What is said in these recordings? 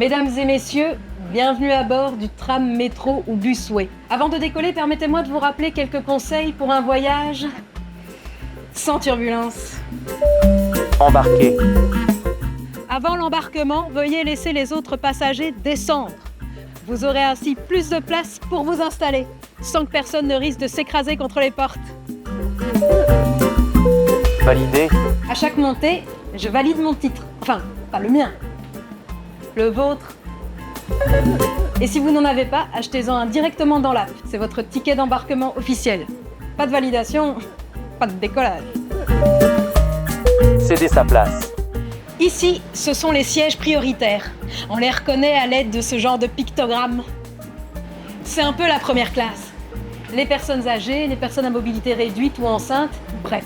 Mesdames et messieurs, bienvenue à bord du tram, métro ou busway. Avant de décoller, permettez-moi de vous rappeler quelques conseils pour un voyage sans turbulence. Embarquez. Avant l'embarquement, veuillez laisser les autres passagers descendre. Vous aurez ainsi plus de place pour vous installer, sans que personne ne risque de s'écraser contre les portes. Validé. À chaque montée, je valide mon titre. Enfin, pas le mien. Le vôtre. Et si vous n'en avez pas, achetez-en un directement dans l'app. C'est votre ticket d'embarquement officiel. Pas de validation, pas de décollage. Cédez sa place. Ici, ce sont les sièges prioritaires. On les reconnaît à l'aide de ce genre de pictogrammes. C'est un peu la première classe. Les personnes âgées, les personnes à mobilité réduite ou enceintes, bref.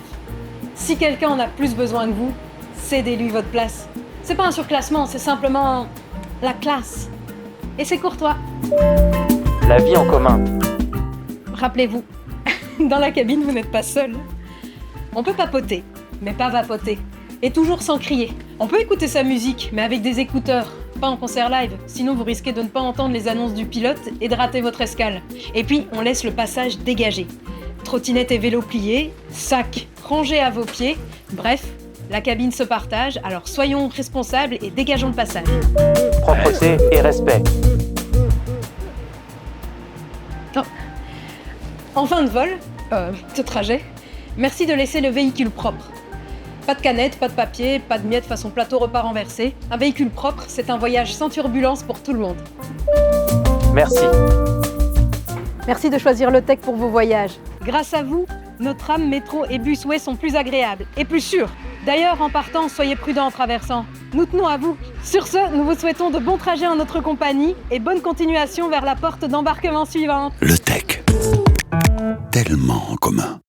Si quelqu'un en a plus besoin que vous, cédez-lui votre place. C'est pas un surclassement, c'est simplement la classe. Et c'est courtois. La vie en commun. Rappelez-vous, dans la cabine, vous n'êtes pas seul. On peut papoter, mais pas vapoter. Et toujours sans crier. On peut écouter sa musique, mais avec des écouteurs, pas en concert live. Sinon, vous risquez de ne pas entendre les annonces du pilote et de rater votre escale. Et puis, on laisse le passage dégagé. Trottinette et vélo pliés, sac rangé à vos pieds. Bref, la cabine se partage, alors soyons responsables et dégageons le passage. Propreté et respect. En fin de vol, de trajet, merci de laisser le véhicule propre. Pas de canettes, pas de papier, pas de miettes façon plateau repas renversé. Un véhicule propre, c'est un voyage sans turbulence pour tout le monde. Merci. Merci de choisir le tech pour vos voyages. Grâce à vous, nos trams, métros et busway sont plus agréables et plus sûrs. D'ailleurs, en partant, soyez prudents en traversant. Nous tenons à vous. Sur ce, nous vous souhaitons de bons trajets en notre compagnie et bonne continuation vers la porte d'embarquement suivante. Le tech. Tellement en commun.